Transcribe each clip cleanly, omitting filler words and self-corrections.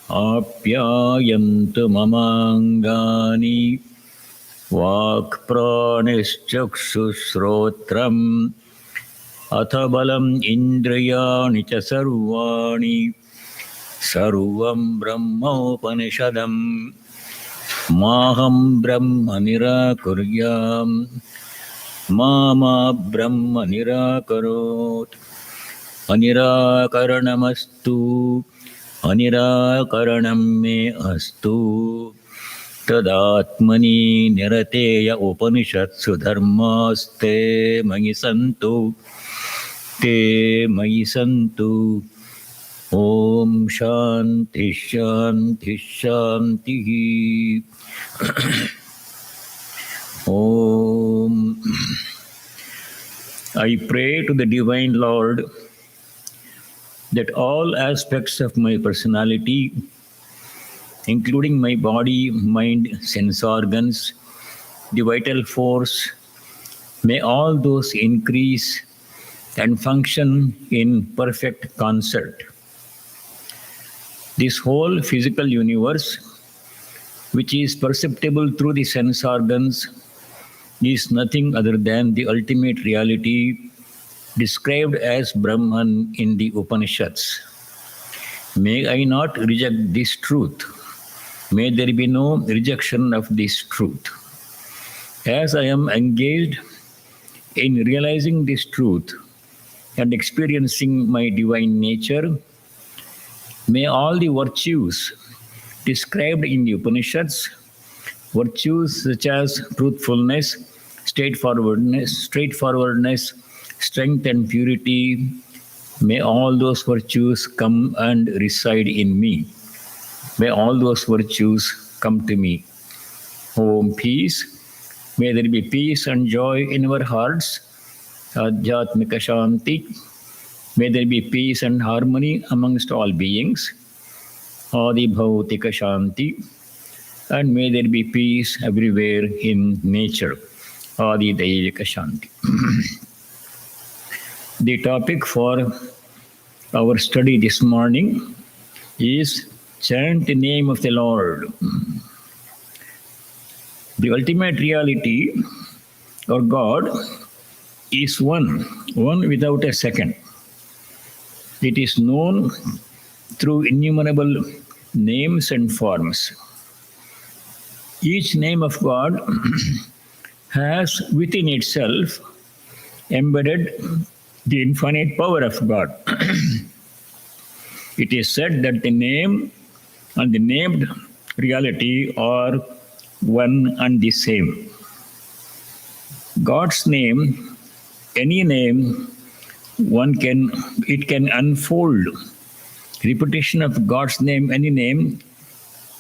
आप्यायन्तु ममाङ्गानि वाक्प्राणश्चक्षुश्रोत्रम् अथ बलम् इन्द्रियाणि च सर्वाणि सर्वं ब्रह्मोपनिषदम् माहं ब्रह्म निराकुर्याम् मा ब्रह्म निराकरोत् अनिराकरणमस्तु अनिराकरणं मे अस्तु तदात्मनि निरतेय उपनिषत्सु धर्मास्ते मयि सन्तु ते मयि सन्तु ॐ शान्ति शान्ति शान्तिः ॐ I pray to the Divine Lord that all aspects of my personality, including my body, mind, sense organs, the vital force, may all those increase and function in perfect concert. This whole physical universe, which is perceptible through the sense organs, is nothing other than the ultimate reality described as Brahman in the Upanishads. May I not reject this truth. May there be no rejection of this truth. As I am engaged in realizing this truth and experiencing my divine nature, may all the virtues described in the Upanishads, virtues such as truthfulness, straightforwardness, strength and purity, may all those virtues come and reside in me. May all those virtues come to me. Om peace. May there be peace and joy in our hearts. Adhyatmika Shanti. May there be peace and harmony amongst all beings. Adi Bhautika Shanti. And may there be peace everywhere in nature. Adi Daivika Shanti. The topic for our study this morning is chant the name of the Lord. The ultimate reality, or God, is one without a second. It is known through innumerable names and forms. Each name of God has within itself embedded the infinite power of God. It is said that the name and the named reality are one and the same. God's name, any name, it can unfold. Repetition of God's name, any name,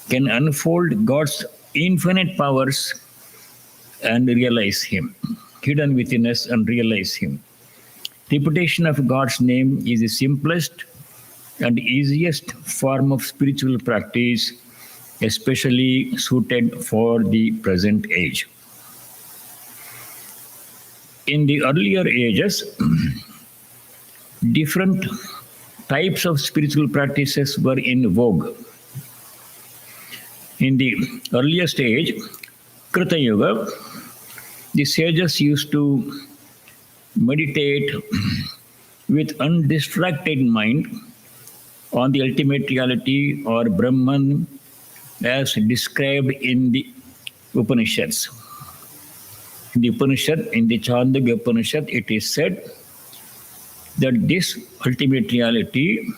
can unfold God's infinite powers and realize Him, hidden within us and realize Him. Repetition of God's name is the simplest and easiest form of spiritual practice, especially suited for the present age. In the earlier ages, different types of spiritual practices were in vogue. In the earliest age, Krita Yuga, the sages used to meditate with undistracted mind on the ultimate reality or Brahman as described in the Upanishads. In the Upanishad, in the Chandogya Upanishad, it is said that this ultimate reality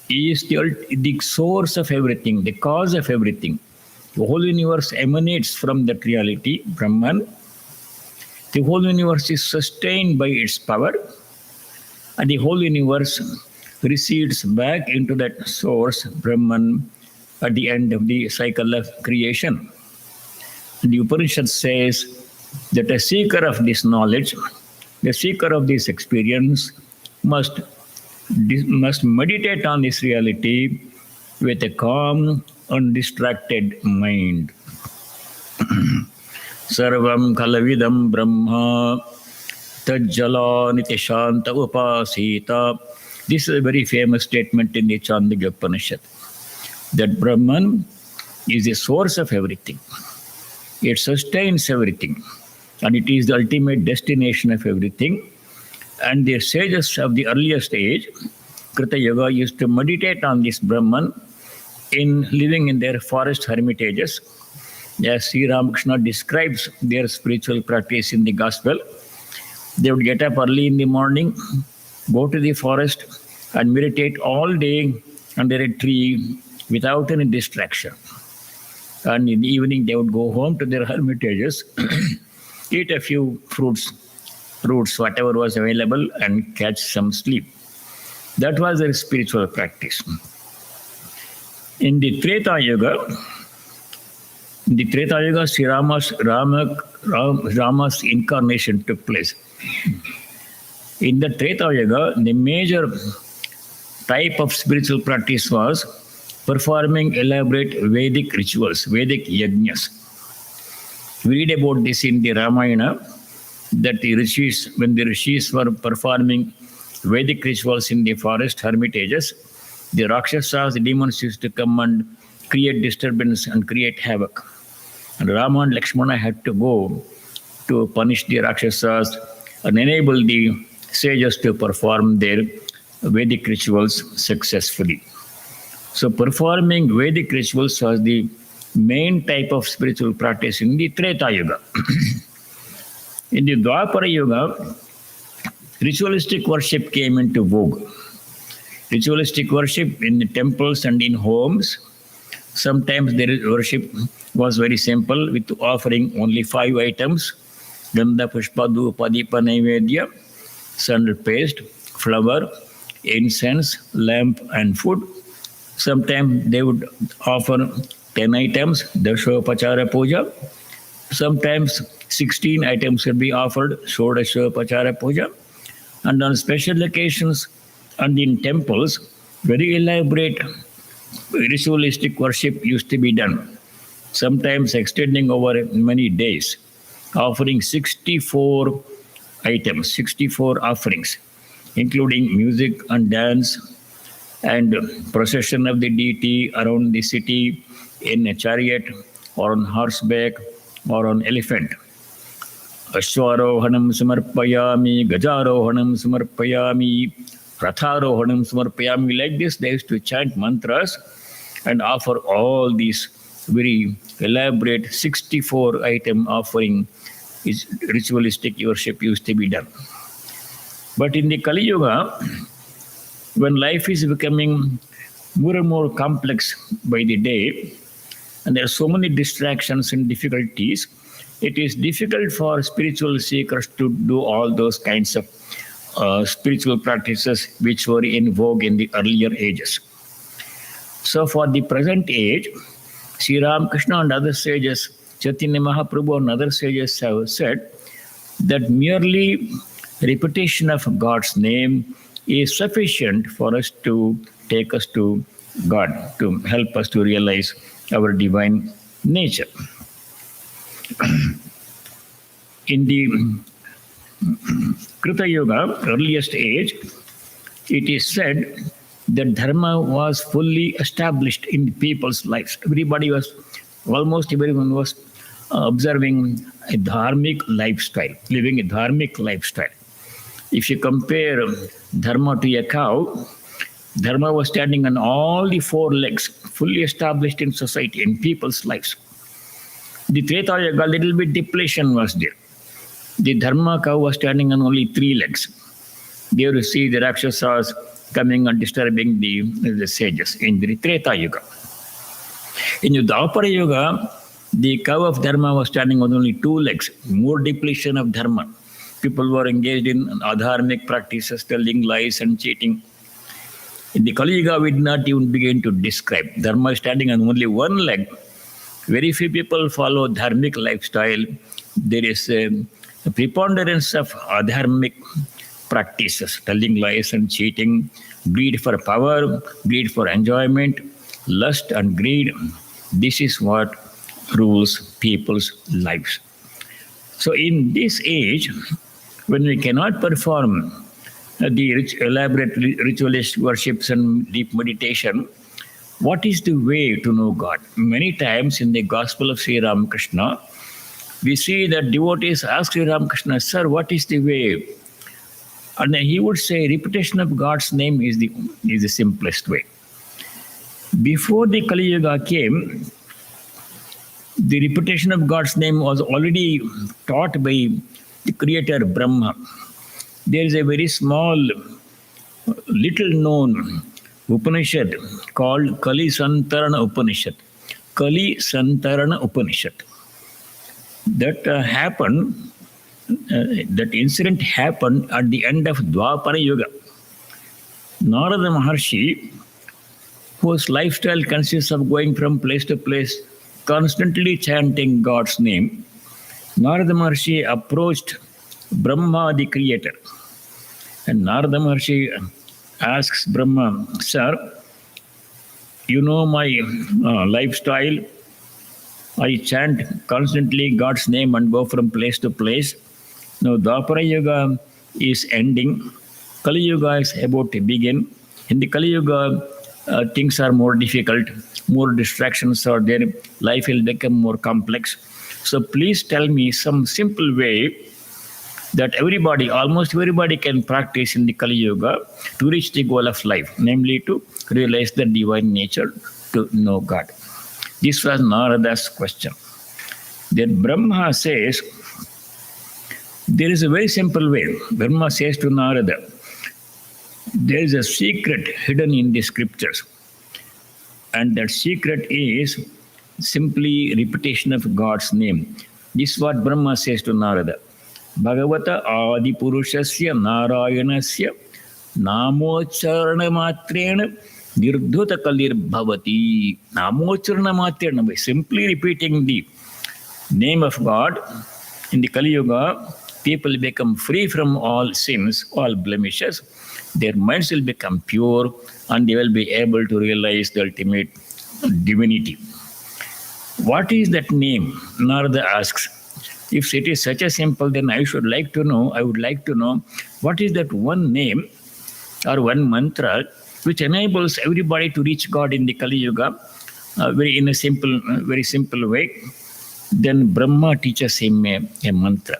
is the source of everything, the cause of everything. The whole universe emanates from that reality, Brahman. The whole universe is sustained by its power, and the whole universe recedes back into that source, Brahman, at the end of the cycle of creation. The Upanishad says that a seeker of this knowledge, the seeker of this experience, must meditate on this reality with a calm, undistracted mind. Sarvam kalavidam brahma tajjala nitishanta upasita. This is a very famous statement in the Chandogya Upanishad. That Brahman is the source of everything. It sustains everything, and it is the ultimate destination of everything. And the sages of the earliest age, Krita Yoga, used to meditate on this Brahman in living in their forest hermitages. As Sri Ramakrishna describes their spiritual practice in the Gospel, they would get up early in the morning, go to the forest, and meditate all day under a tree without any distraction. And in the evening, they would go home to their hermitages, eat a few fruits, whatever was available, and catch some sleep. That was their spiritual practice. In the Treta Yuga, Sri Rama's incarnation took place. In the Treta Yuga, the major type of spiritual practice was performing elaborate Vedic rituals, Vedic yajnas. We read about this in the Ramayana, that when the rishis were performing Vedic rituals in the forest hermitages, the Rakshasas, the demons, used to come and create disturbance and create havoc. And Rama and Lakshmana had to go to punish the Rakshasas and enable the sages to perform their Vedic rituals successfully. So performing Vedic rituals was the main type of spiritual practice in the Treta Yuga. In the Dwapara Yuga, ritualistic worship came into vogue. Ritualistic worship in the temples and in homes. Sometimes their worship was very simple, with offering only 5 items: Gandha, Pushpa, Dhupa, Deepa, Naivedya, sandal paste, flower, incense, lamp, and food. Sometimes they would offer 10 items, Dashopachara Puja. Sometimes 16 items would be offered, Shodashopachara Puja. And on special occasions and in temples, very elaborate ritualistic worship used to be done, sometimes extending over many days, offering 64 items, 64 offerings, including music and dance and procession of the deity around the city in a chariot or on horseback or on elephant. Ashwarohanam samarpayami, Gajarohanam samarpayami, Ratharohanam samarpayami. Like this, they used to chant mantras and offer all these very elaborate 64-item offering. Is ritualistic worship used to be done. But in the Kali Yuga, when life is becoming more and more complex by the day, and there are so many distractions and difficulties, it is difficult for spiritual seekers to do all those kinds of spiritual practices which were in vogue in the earlier ages. So for the present age, Sri Ramakrishna and other sages, Chaitanya Mahaprabhu and other sages have said that merely repetition of God's name is sufficient for us to take us to God, to help us to realize our divine nature. In the Krita Yuga, earliest age, it is said that dharma was fully established in people's lives. Almost everyone was observing a dharmic lifestyle, living a dharmic lifestyle. If you compare dharma to a cow, dharma was standing on all the 4 legs, fully established in society, in people's lives. The Treta Yuga, a little bit depletion was there. The dharma cow was standing on only 3 legs. There you see the Rakshasas coming and disturbing the sages in the Treta Yuga. In the Dwapara Yuga, the cow of dharma was standing on only 2 legs, more depletion of dharma. People were engaged in adharmic practices, telling lies and cheating. In the Kali Yuga, we did not even begin to describe. Dharma is standing on only 1 leg. Very few people follow dharmic lifestyle. There is a preponderance of adharmic practices, telling lies and cheating, greed for power, greed for enjoyment, lust and greed. This is what rules people's lives. So in this age, when we cannot perform the elaborate ritualist worships and deep meditation, What is the way to know God? Many times in the Gospel of Sri Ramakrishna, we see that devotees ask Sri Ramakrishna, Sir, what is the way? And then he would say, repetition of God's name is the simplest way. Before the Kali Yuga came, the repetition of God's name was already taught by the creator Brahma. There is a very small, little known Upanishad called Kali Santarana Upanishad. Kali Santarana Upanishad. That that incident happened at the end of Dwapara Yuga. Narada Maharshi, whose lifestyle consists of going from place to place, constantly chanting God's name, Narada Maharshi approached Brahma, the creator. And Narada Maharshi asks Brahma, Sir, you know my lifestyle. I chant constantly God's name and go from place to place. Now, Dwapara Yuga is ending. Kali Yuga is about to begin. In the Kali Yuga, things are more difficult, more distractions are there, life will become more complex. So please tell me some simple way that almost everybody can practice in the Kali Yuga to reach the goal of life, namely to realize the divine nature, to know God. This was Narada's question. Then Brahma says, there is a very simple way. Brahma says to Narada, there is a secret hidden in the scriptures. And that secret is simply repetition of God's name. This is what Brahma says to Narada. Bhagavata Adi Purushasya Narayanasya Namocharana Matrena Nirdhuta Kalir Bhavati. Namocharana Matrena. By simply repeating the name of God in the Kali Yuga, people become free from all sins, all blemishes. Their minds will become pure and they will be able to realize the ultimate divinity. What is that name? Narada asks. If it is such a simple, then I would like to know what is that one name or one mantra which enables everybody to reach God in the Kali Yuga in a very simple way. Then Brahma teaches him a mantra.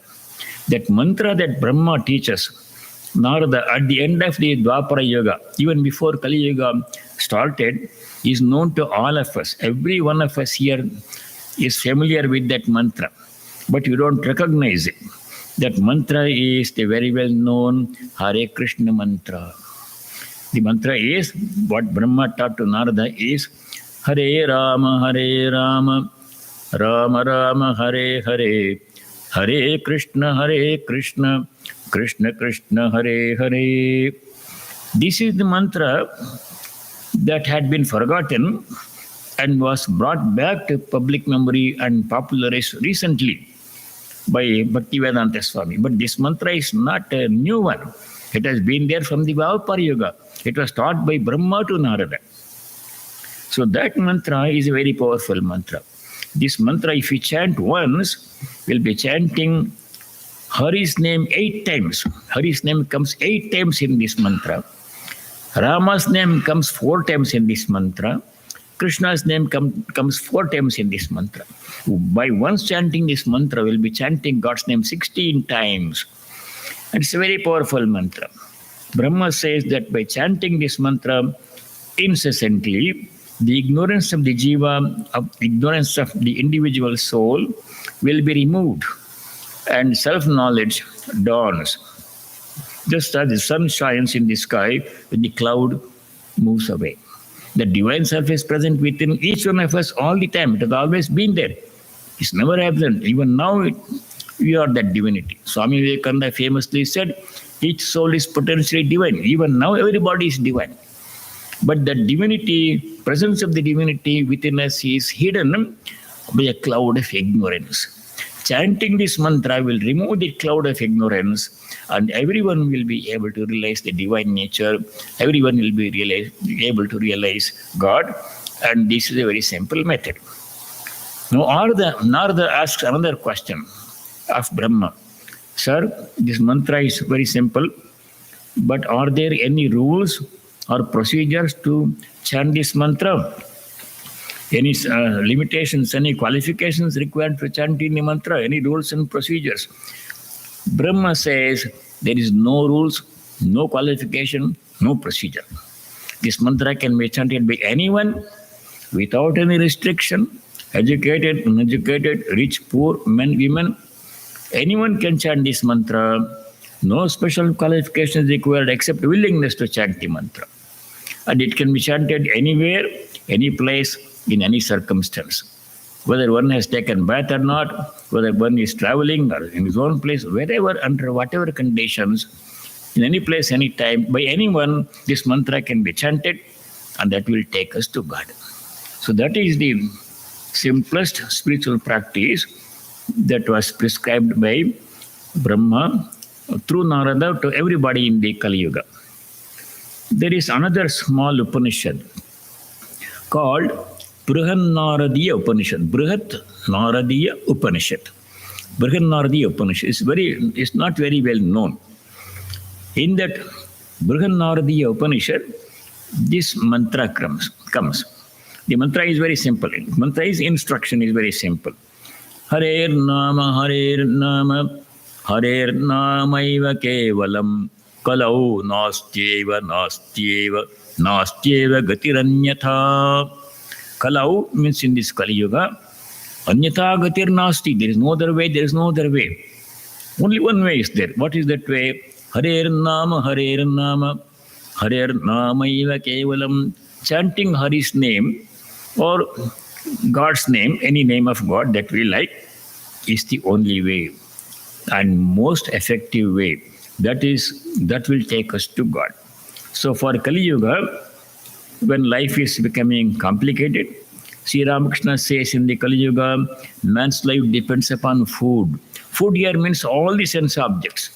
That mantra that Brahma teaches Narada at the end of the Dwapara Yuga, even before Kali Yuga started, is known to all of us. Every one of us here is familiar with that mantra, but you don't recognize it. That mantra is the very well known Hare Krishna mantra. The mantra is, what Brahma taught to Narada is, Hare Rama, Rama Rama, Hare Hare, Hare Krishna, Krishna Krishna, Hare Hare. This is the mantra that had been forgotten and was brought back to public memory and popularized recently by Bhaktivedanta Swami. But this mantra is not a new one. It has been there from the Dwapara Yuga. It was taught by Brahma to Narada. So that mantra is a very powerful mantra. This mantra, if we chant once, we'll be chanting Hari's name 8 times. Hari's name comes 8 times in this mantra. Rama's name comes 4 times in this mantra. Krishna's name comes 4 times in this mantra. By once chanting this mantra, we'll be chanting God's name 16 times. And it's a very powerful mantra. Brahma says that by chanting this mantra incessantly, the ignorance of the jiva, ignorance of the individual soul will be removed and self-knowledge dawns. Just as the sun shines in the sky when the cloud moves away. The divine self is present within each one of us all the time. It has always been there. It's never absent. Even now, we are that divinity. Swami Vivekananda famously said, each soul is potentially divine. Even now, everybody is divine. But the divinity, presence of the divinity within us is hidden by a cloud of ignorance. Chanting this mantra will remove the cloud of ignorance and everyone will be able to realize the divine nature. Everyone will be able to realize God. And this is a very simple method. Now, Narada asks another question of Brahma. Sir, this mantra is very simple, but are there any rules or procedures to chant this mantra? Any limitations, any qualifications required for chanting the mantra, any rules and procedures? Brahma says there is no rules, no qualification, no procedure. This mantra can be chanted by anyone without any restriction, educated, uneducated, rich, poor, men, women. Anyone can chant this mantra. No special qualifications required except willingness to chant the mantra. And it can be chanted anywhere, any place, in any circumstance. Whether one has taken bath or not, whether one is traveling or in his own place, wherever, under whatever conditions, in any place, any time, by anyone, this mantra can be chanted, and that will take us to God. So that is the simplest spiritual practice that was prescribed by Brahma through Narada to everybody in the Kali Yuga. There is another small Upanishad called Brihanaradiya Upanishad. Brihat Naradiya Upanishad. Brihanaradiya Upanishad is not very well known. In that Brihanaradiya Upanishad, this mantra comes. The mantra is very simple. The mantra is instruction is very simple. Harer Nama Harer Kevalam Kalau Nastyeva Gatiranyatha. Kalau means in this Kali Yuga, Anyatha Gatir Nasti. There is no other way, there is no other way. Only one way is there. What is that way? Harer Nama Harer Namaiva Kevalam. Chanting Hari's name or God's name, any name of God that we like, is the only way and most effective way. That will take us to God. So for Kali Yuga, when life is becoming complicated, Sri Ramakrishna says in the Kali Yuga, man's life depends upon food. Food here means all the sense objects.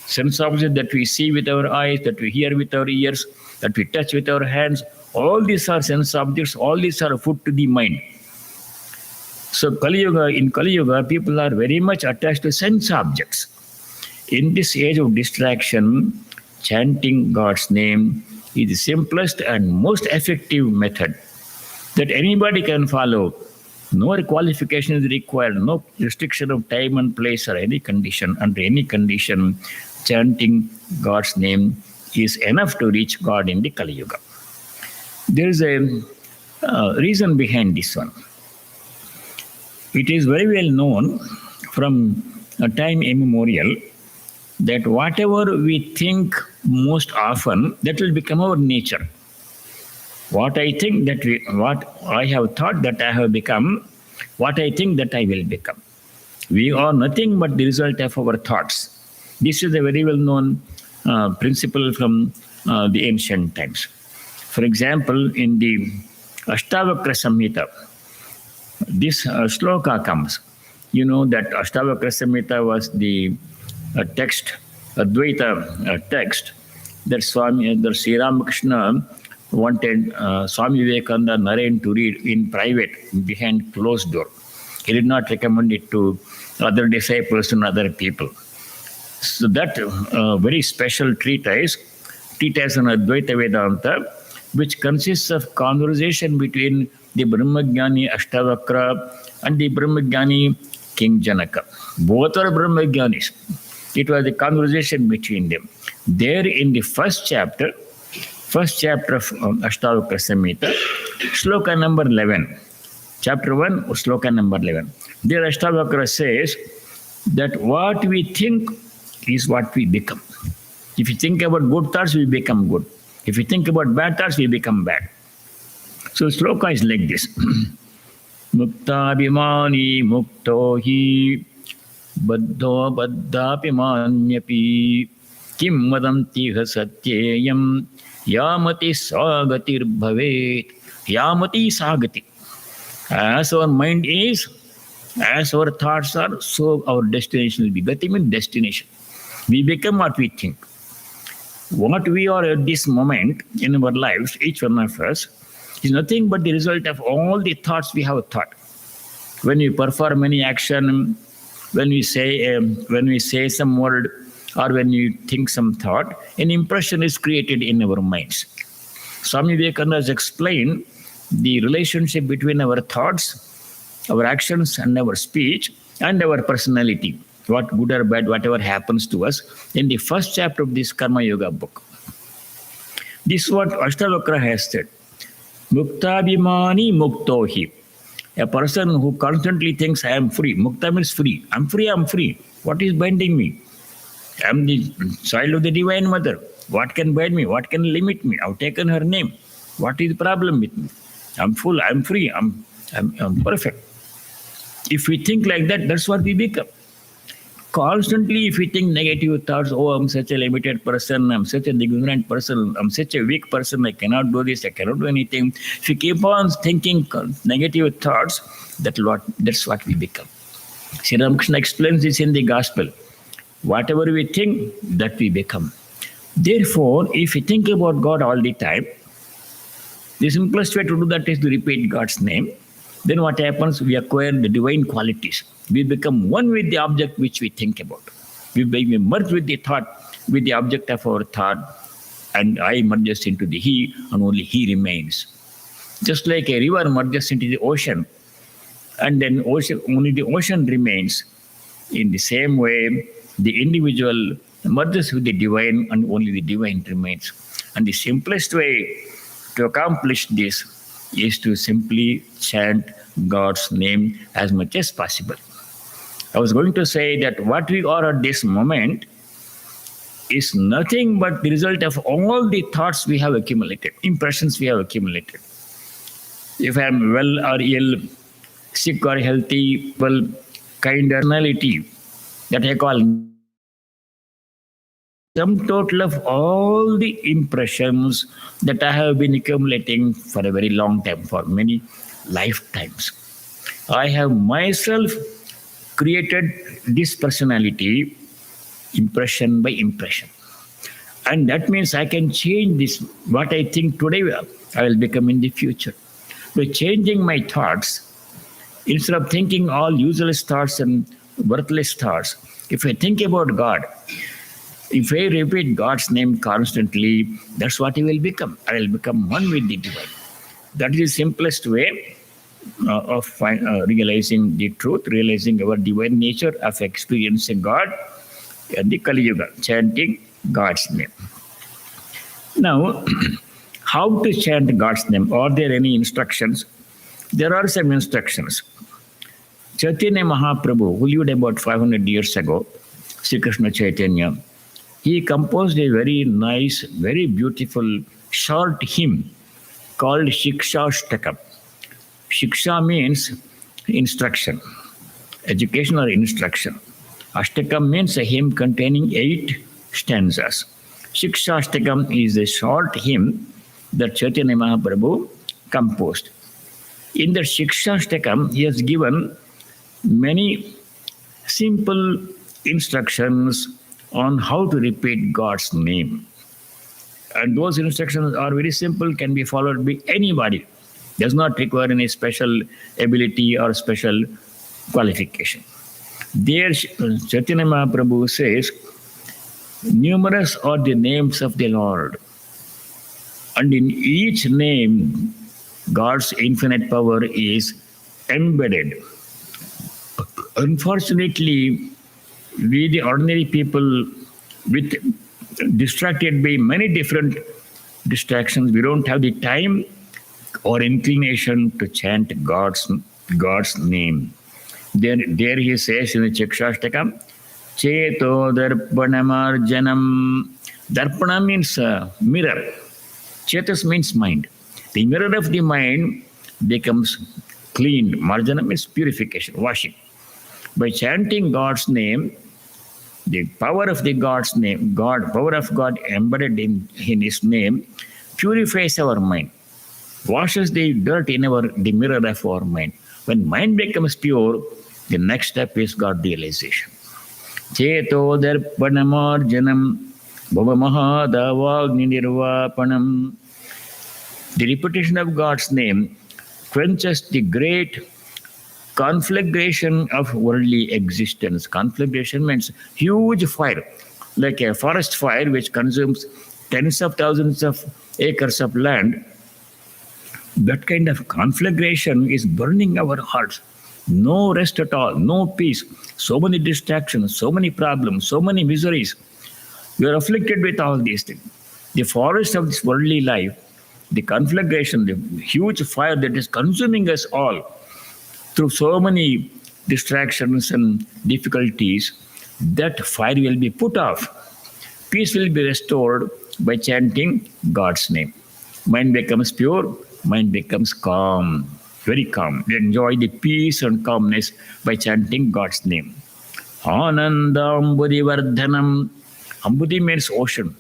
Sense objects that we see with our eyes, that we hear with our ears, that we touch with our hands, all these are sense objects, all these are food to the mind. So in Kali Yuga, people are very much attached to sense objects. In this age of distraction, chanting God's name is the simplest and most effective method that anybody can follow. No qualification is required, no restriction of time and place or any condition. Under any condition, chanting God's name is enough to reach God in the Kali Yuga. There is a reason behind this one. It is very well known from a time immemorial that whatever we think most often, that will become our nature. What I think what I have thought that I have become, what I think that I will become. We are nothing but the result of our thoughts. This is a very well-known principle from the ancient times. For example, in the Ashtavakra Samhita, this shloka comes. You know that Ashtavakra Samhita was the text, Advaita text, that Sri Ramakrishna wanted Swami Vivekananda Narayan to read in private behind closed door. He did not recommend it to other disciples and other people. So that very special treatise on Advaita Vedanta, which consists of conversation between the Brahmagyani Ashtavakra and the Brahmagyani King Janaka. Both are Brahmagyanis. It was the conversation between them. There in the first chapter of Ashtavakra Samhita, shloka number 11. Chapter 1, shloka number 11. There Ashtavakra says that what we think is what we become. If you think about good thoughts, we become good. If you think about bad thoughts, we become bad. So shloka is like this. Mukta bhimani mukto hi baddho baddhapi manyapi kim vadanti satyeyam yamati sagatir bhavet. Yamati sagati. As our mind is, as our thoughts are, so our destination will be. Gati means destination. We become what we think. What we are at this moment in our lives, each one of us, is nothing but the result of all the thoughts we have thought. When we perform any action, when we say some word, or when you think some thought, an impression is created in our minds. Swami Vivekananda has explained the relationship between our thoughts, our actions, and our speech, and our personality, what good or bad, whatever happens to us, in the first chapter of this Karma Yoga book. This is what Ashtavakra has said. Muktabhimani muktohi. A person who constantly thinks, I am free. Mukta means free. I'm free, I'm free. What is binding me? I'm the child of the Divine Mother. What can bind me? What can limit me? I've taken her name. What is the problem with me? I'm full, I'm free, I'm perfect. If we think like that, that's what we become. Constantly, if we think negative thoughts, oh, I'm such a limited person, I'm such an ignorant person, I'm such a weak person, I cannot do this, I cannot do anything. If we keep on thinking negative thoughts, that's what we become. Sri Ramakrishna explains this in the Gospel. Whatever we think, that we become. Therefore, if we think about God all the time, the simplest way to do that is to repeat God's name. Then what happens? We acquire the divine qualities. We become one with the object which we think about. We merge with the thought, with the object of our thought, and I merges into the He, and only He remains. Just like a river merges into the ocean, and then only the ocean remains. In the same way, the individual merges with the divine, and only the divine remains. And the simplest way to accomplish this is to simply chant God's name as much as possible. I was going to say that what we are at this moment is nothing but the result of all the thoughts we have accumulated, impressions we have accumulated. If I am well or ill, sick or healthy, well, kind of personality, that I call sum total of all the impressions that I have been accumulating for a very long time, for many lifetimes. I have myself created this personality impression by impression. And that means I can change this. What I think today, I will become in the future. By changing my thoughts, instead of thinking all useless thoughts and worthless thoughts, if I think about God, if I repeat God's name constantly, that's what I will become. I will become one with the divine. That is the simplest way of realizing the truth, realizing our divine nature, of experiencing God in the Kali Yuga, chanting God's name. Now, how to chant God's name? Are there any instructions? There are some instructions. Chaitanya Mahaprabhu, who lived about 500 years ago, Sri Krishna Chaitanya, he composed a very nice, very beautiful short hymn called Shikshashtakam. Shiksha means instruction, education or instruction. Ashtakam means a hymn containing 8 stanzas. Shikshashtakam is a short hymn that Chaitanya Mahaprabhu composed. In the Shikshashtakam, he has given many simple instructions on how to repeat God's name. And those instructions are very simple, can be followed by anybody. Does not require any special ability or special qualification. There, Chaitanya Mahaprabhu says, numerous are the names of the Lord. And in each name, God's infinite power is embedded. Unfortunately, we the ordinary people, distracted by many different distractions, we don't have the time or inclination to chant God's name. There he says in the Chikshashtakam, Cheto Darpanamarjanam. Darpana means mirror. Chetas means mind. The mirror of the mind becomes cleaned. Marjana means purification, washing. By chanting God's name, the power of the God's name, power of God embedded in His name, purifies our mind, washes the dirt in the mirror of our mind. When mind becomes pure, the next step is God realization. Cheto darpanamarjanam bhavamahadavagni nirvapanam. The repetition of God's name quenches the great conflagration of worldly existence. Conflagration means huge fire, like a forest fire which consumes tens of thousands of acres of land. That kind of conflagration is burning our hearts. No rest at all, no peace. So many distractions, so many problems, so many miseries. We are afflicted with all these things. The forest of this worldly life, the conflagration, the huge fire that is consuming us all through so many distractions and difficulties, that fire will be put off. Peace will be restored by chanting God's name. Mind becomes pure, mind becomes calm, very calm. We enjoy the peace and calmness by chanting God's name. Anandambudi Vardhanam. Ambudi means ocean.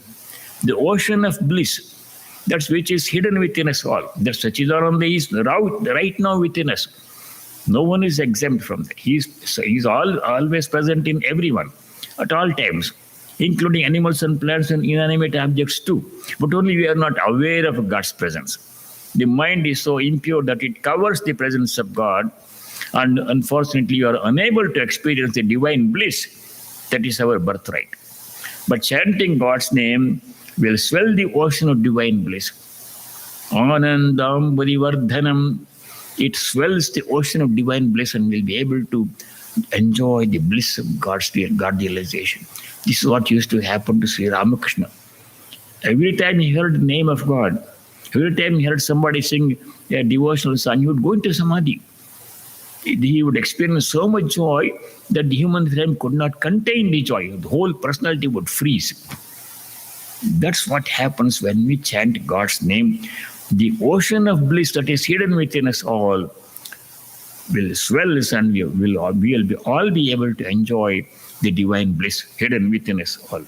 The ocean of bliss, that's which is hidden within us all. That Sachidananda is right now within us. No one is exempt from that. He's always present in everyone at all times, including animals and plants and inanimate objects too. But only we are not aware of God's presence. The mind is so impure that it covers the presence of God, and unfortunately you are unable to experience the divine bliss that is our birthright. But chanting God's name will swell the ocean of divine bliss. Anandam Varivardhanam. It swells the ocean of divine bliss and will be able to enjoy the bliss of God realization. This is what used to happen to Sri Ramakrishna. Every time he heard the name of God, every time he heard somebody sing a devotional song, he would go into samadhi. He would experience so much joy that the human frame could not contain the joy. The whole personality would freeze. That's what happens when we chant God's name. The ocean of bliss that is hidden within us all will swell us, and we will all be able to enjoy the divine bliss hidden within us all.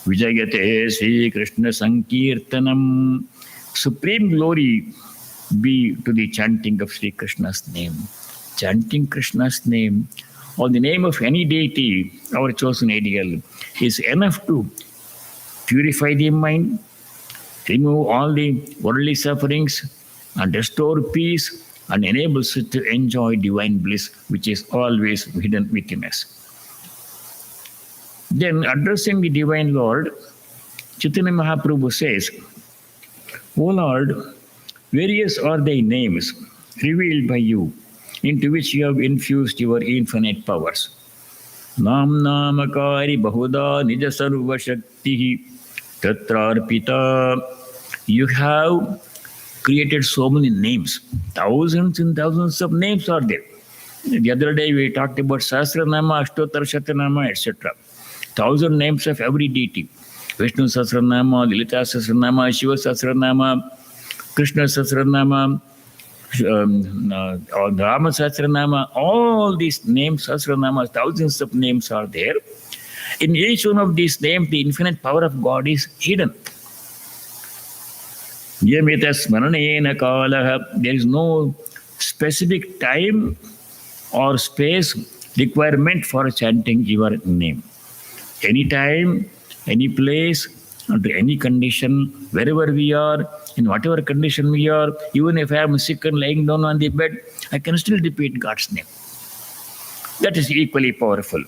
Vijayate Sri Krishna Sankirtanam. Supreme glory be to the chanting of Sri Krishna's name. Chanting Krishna's name or the name of any deity, our chosen ideal, is enough to purify the mind, remove all the worldly sufferings, and restore peace, and enables us to enjoy divine bliss, which is always hidden within us. Then, addressing the Divine Lord, Chaitanya Mahaprabhu says, O Lord, various are thy names revealed by you, into which you have infused your infinite powers. Nam Namakari Bahuda Nija Sarva Shakti Tatrarpita. You have created so many names. Thousands and thousands of names are there. The other day we talked about Sahasranama, Ashtottara Shatanama, etc. 1,000 names of every deity. Vishnu Sahasranama, Lilita Sahasranama, Shiva Sahasranama, Krishna Sahasranama, Rama Sahasranama, all these names, Sahasranamas, thousands of names are there. In each one of these names, the infinite power of God is hidden. Yamita Smaranena Kalaha. There is no specific time or space requirement for chanting your name. Any time, any place, under any condition, wherever we are, in whatever condition we are, even if I am sick and lying down on the bed, I can still repeat God's name. That is equally powerful.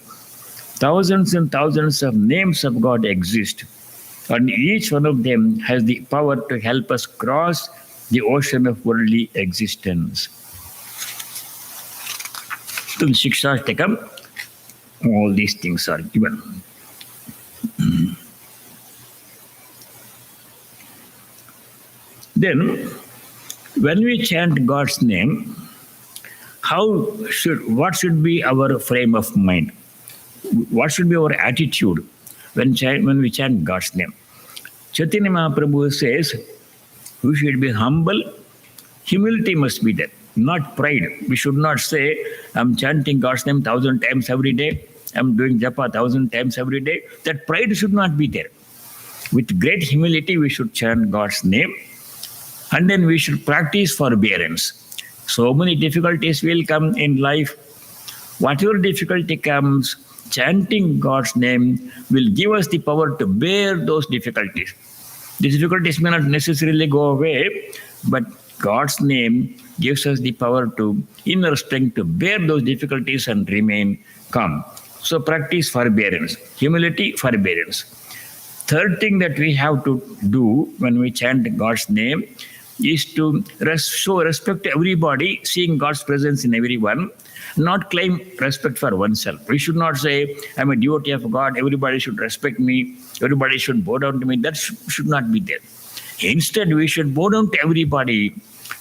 Thousands and thousands of names of God exist, and each one of them has the power to help us cross the ocean of worldly existence. In Shikshashtakam, all these things are given. Then, when we chant God's name, what should be our frame of mind? What should be our attitude when we chant God's name? Chaitanya Mahaprabhu says, we should be humble. Humility must be there, not pride. We should not say, I'm chanting God's name 1,000 times every day. I'm doing japa 1,000 times every day. That pride should not be there. With great humility, we should chant God's name. And then we should practice forbearance. So many difficulties will come in life. Whatever difficulty comes, chanting God's name will give us the power to bear those difficulties. The difficulties may not necessarily go away, but God's name gives us the power to inner strength to bear those difficulties and remain calm. So practice forbearance, humility, forbearance. Third thing that we have to do when we chant God's name, is to show respect to everybody, seeing God's presence in everyone, not claim respect for oneself. We should not say, I'm a devotee of God, everybody should respect me, everybody should bow down to me. That should not be there. Instead, we should bow down to everybody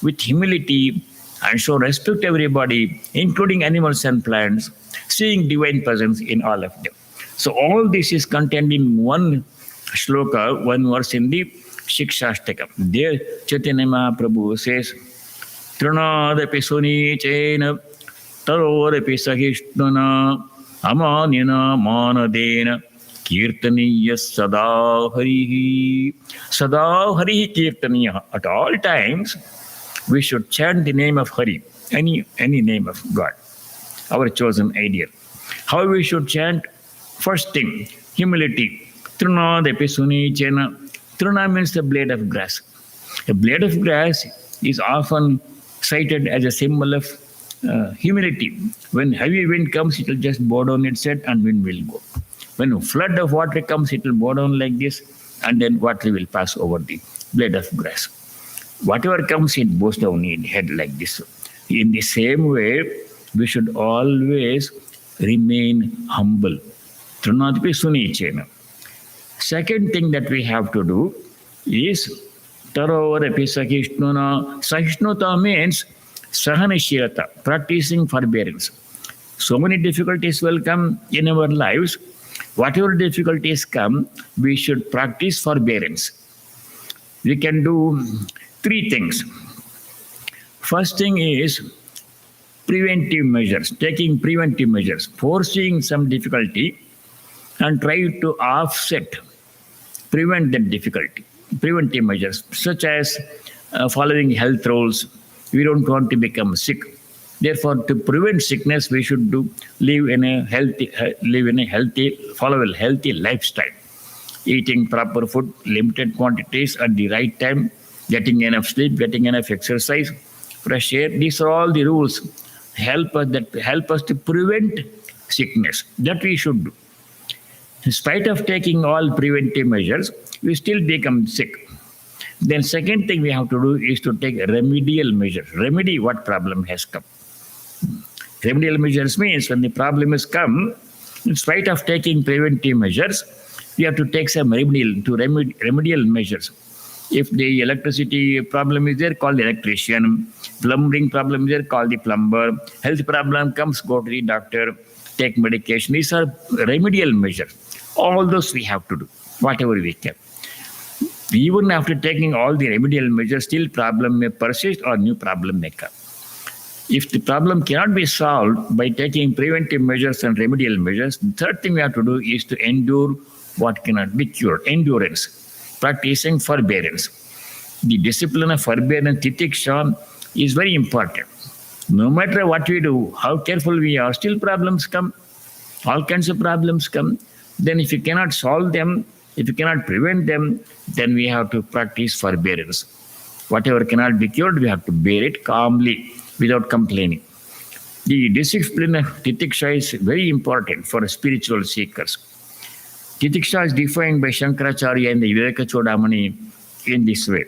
with humility and show respect to everybody, including animals and plants, seeing divine presence in all of them. So all this is contained in one shloka, one verse in the Shikshastakam. There Chaitanya Mahaprabhu says, Trunadapi Sunichena Tarodapi Sahishnana Amanina Manadena Kirtaniya Sada Harihi. Sada Harihi Kirtaniya. At all times, we should chant the name of Hari, any name of God, our chosen ideal. How we should chant? First thing, humility. Truna depi suni chena. Truna means the blade of grass. A blade of grass is often cited as a symbol of humility. When heavy wind comes, it will just bow down its head and wind will go. When a flood of water comes, it will bow down like this and then water will pass over the blade of grass. Whatever comes, it bows down in head like this. In the same way, we should always remain humble. Trunadpi sunichena. Second thing that we have to do is tarodapi sahishnuna. Sahishnuna means sahanashilata, practicing forbearance. So many difficulties will come in our lives. Whatever difficulties come, we should practice forbearance. We can do three things. First thing is preventive measures, taking preventive measures, foreseeing some difficulty and try to offset, prevent that difficulty. Preventive measures such as following health rules. We don't want to become sick. Therefore, to prevent sickness, we should live in a healthy, follow a healthy lifestyle. Eating proper food, limited quantities at the right time, getting enough sleep, getting enough exercise, fresh air. These are all the rules help us to prevent sickness. That we should do. In spite of taking all preventive measures, we still become sick. Then second thing we have to do is to take remedial measures. Remedy what problem has come. Remedial measures means when the problem has come, in spite of taking preventive measures, we have to take some remedial measures. If the electricity problem is there, call the electrician. Plumbing problem is there, call the plumber. Health problem comes, go to the doctor, take medication. These are remedial measures. All those we have to do, whatever we can. Even after taking all the remedial measures, still problem may persist or new problem may come. If the problem cannot be solved by taking preventive measures and remedial measures, the third thing we have to do is to endure what cannot be cured. Endurance, practicing forbearance. The discipline of forbearance, titiksha, is very important. No matter what we do, how careful we are, still problems come. All kinds of problems come. Then if you cannot solve them, if you cannot prevent them, then we have to practice forbearance. Whatever cannot be cured, we have to bear it calmly without complaining. The discipline of titiksha is very important for spiritual seekers. Titiksha is defined by Shankaracharya and the Vivekachudamani in this way.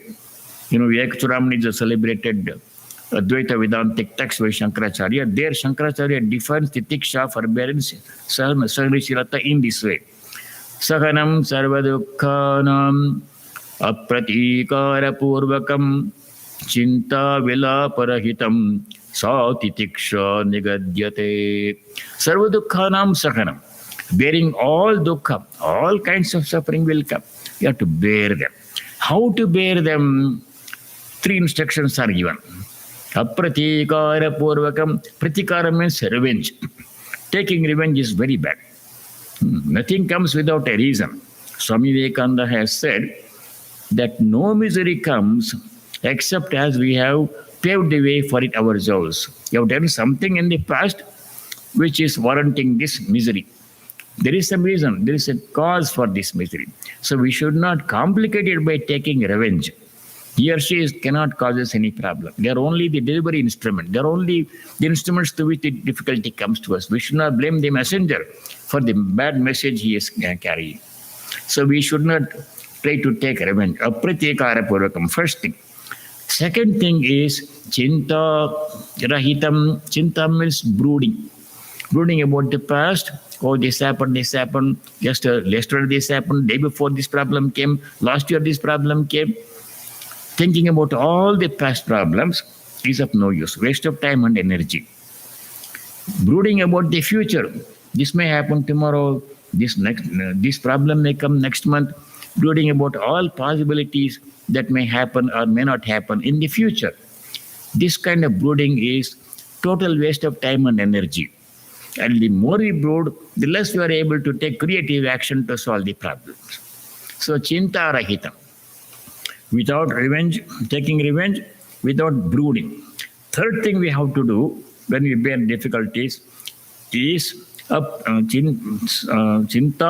Vivekachudamani is a celebrated Advaita Vedantic text by Shankaracharya. There Shankaracharya defines titiksha, forbearance, sahanashilata in this way. Sahanam sarvadukhanam apratikara purvakam chinta vilaparahitam sa titiksha nigadyate. Sarvadukhanam sahanam. Bearing all dukkha, all kinds of suffering will come. You have to bear them. How to bear them? Three instructions are given. Apratikara purvakam. Pratikara means revenge. Taking revenge is very bad. Nothing comes without a reason. Swami Vivekananda has said that no misery comes except as we have paved the way for it ourselves. You have done something in the past which is warranting this misery. There is some reason, there is a cause for this misery. So we should not complicate it by taking revenge. He or she cannot cause us any problem. They are only the delivery instrument. They are only the instruments to which the difficulty comes to us. We should not blame the messenger for the bad message he is carrying. So we should not try to take revenge. Apratikara purvakam. First thing. Second thing is Chinta Rahitam. Chinta means brooding. Brooding about the past. Oh, this happened, yesterday this happened, day before this problem came, last year this problem came. Thinking about all the past problems is of no use, waste of time and energy. Brooding about the future. This may happen tomorrow, this problem may come next month. Brooding about all possibilities that may happen or may not happen in the future. This kind of brooding is total waste of time and energy. And the more we brood, the less we are able to take creative action to solve the problems. So, Chinta Rahitam. Without revenge, taking revenge, without brooding. Third thing we have to do when we bear difficulties is Chinta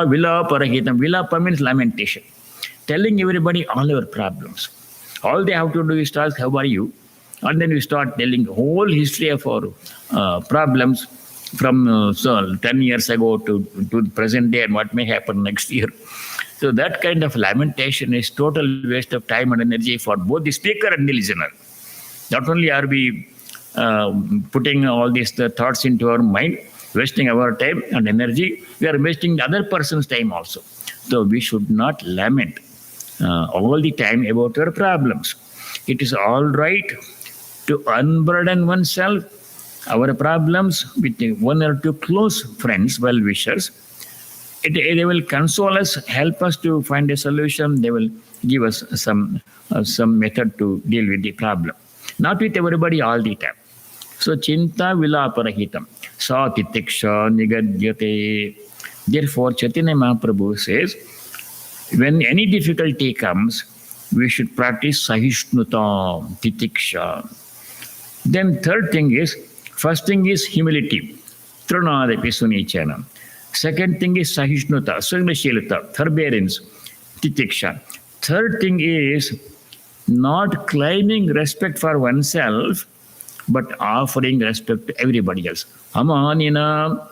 Vilapa Rahitam. Vilapa means lamentation. Telling everybody all our problems. All they have to do is ask, how are you? And then we start telling the whole history of our problems from 10 years ago to the present day and what may happen next year. So that kind of lamentation is total waste of time and energy for both the speaker and the listener. Not only are we putting all these thoughts into our mind, wasting our time and energy, we are wasting the other person's time also. So we should not lament all the time about our problems. It is all right to unburden oneself, our problems, with one or two close friends, well-wishers. They will console us, help us to find a solution. They will give us some method to deal with the problem. Not with everybody all the time. So, Chinta Vilaparahitam. Sa Titiksha Nigadyate. Therefore, Chaitanya Mahaprabhu says, when any difficulty comes, we should practice Sahishnuta, Titiksha. Then third thing is, first thing is humility. Trunadapi Sunichana. Second thing is Sahishnuta, Sagnashilata, forbearance, Titiksha. Third thing is not claiming respect for oneself, but offering respect to everybody else. Amanina.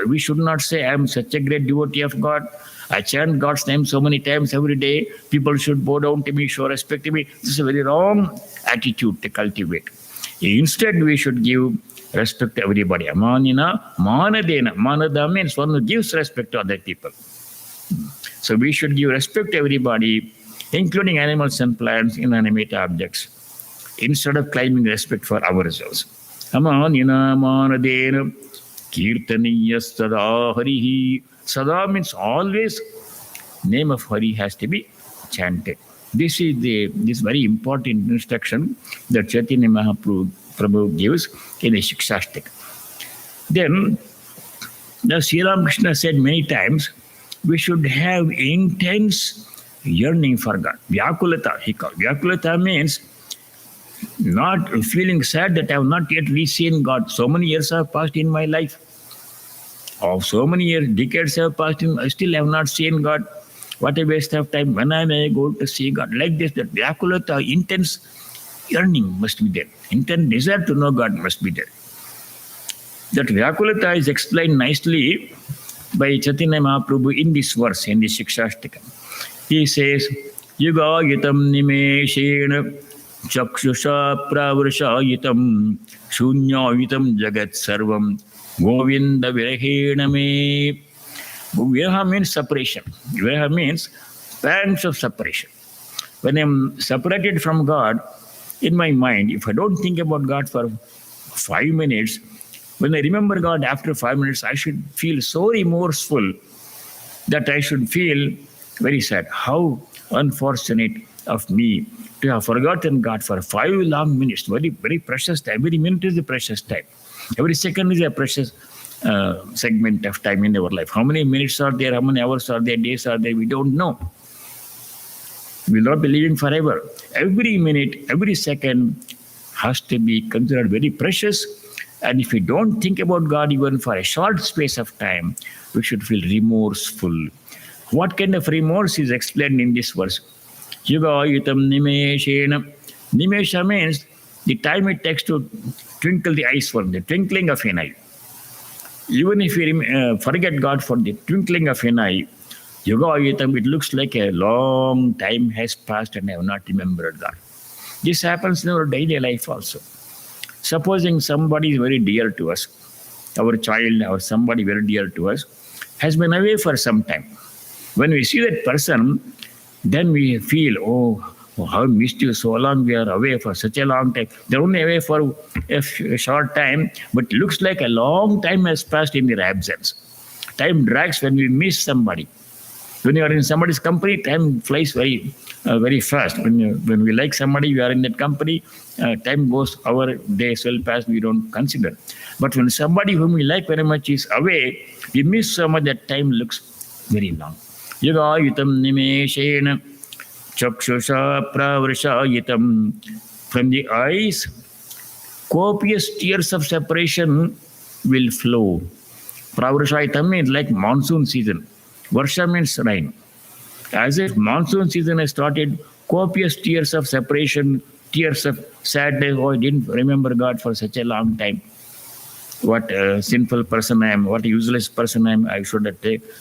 We should not say, I am such a great devotee of God. I chant God's name so many times every day. People should bow down to me, show respect to me. This is a very wrong attitude to cultivate. Instead, we should give respect to everybody. Amanina, manadena. Manada means one who gives respect to other people. So we should give respect to everybody, including animals and plants, inanimate objects, instead of claiming respect for ourselves. Amanina, manadena. Kirtaniya Sada Harihi. Sada means always. Name of Hari has to be chanted. This is this very important instruction that Chaitanya Mahaprabhu gives in the Shikshashtaka. Then, the Sri Ramakrishna said many times, we should have intense yearning for God. Vyakulata, he called. Vyakulata means not feeling sad that I have not yet seen God. So many years have passed in my life. So many years, decades have passed, I still have not seen God. What a waste of time. When I may go to see God? Like this, that Vyakulata, intense yearning must be there. Intense desire to know God must be there. That Vyakulata is explained nicely by Chaitanya Mahaprabhu in this verse, in the Shikshashtaka. He says, Yuga yitam nimeshena chakshusha pravrashayitam shunya yitam jagat sarvam Govinda virahena me. Viraha means separation. Viraha means pangs of separation. When I'm separated from God, in my mind, if I don't think about God for 5 minutes, when I remember God after 5 minutes, I should feel so remorseful that I should feel very sad. How unfortunate of me to have forgotten God for 5 long minutes. Very, very precious time. Every minute is a precious time. Every second is a precious segment of time in our life. How many minutes are there? How many hours are there? Days are there? We don't know. We will not be living forever. Every minute, every second has to be considered very precious. And if we don't think about God even for a short space of time, we should feel remorseful. What kind of remorse is explained in this verse? Yuga yutam nimeshena. Nimesha means the time it takes to twinkle the eyes for the twinkling of an eye. Even if we forget God for the twinkling of an eye, Yoga Ayatam, it looks like a long time has passed and I have not remembered God. This happens in our daily life also. Supposing somebody is very dear to us, our child or somebody very dear to us, has been away for some time. When we see that person, then we feel, oh, how missed you so long. We are away for such a long time. They're only away for a short time, but it looks like a long time has passed in their absence. Time drags when we miss somebody. When you are in somebody's company, time flies very fast. When we like somebody, we are in that company, time goes, our days well past, we don't consider. But when somebody whom we like very much is away, we miss so much that time looks very long. Yugayitam nimeshena chakshusha pravrishayitam. From the eyes, copious tears of separation will flow. Pravrishayitam means like monsoon season. Varsha means rain. As if monsoon season has started, copious tears of separation, tears of sadness. Oh, I didn't remember God for such a long time. What a sinful person I am, what a useless person I am. I should have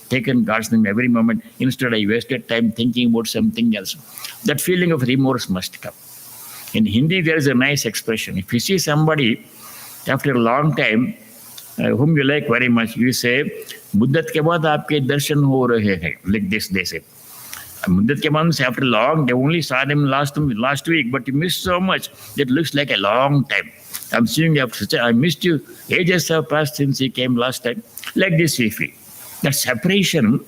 taken God's name every moment. Instead, I wasted time thinking about something else. That feeling of remorse must come. In Hindi, there is a nice expression. If you see somebody after a long time, whom you like very much, you say, Muddat ke baad aapke darshan ho rahe hain. Like this, they say. Muddat ke baad, after long, they only saw them last week, but you missed so much that looks like a long time. I'm seeing you after such I missed you. Ages have passed since you came last time. Like this we feel. That separation,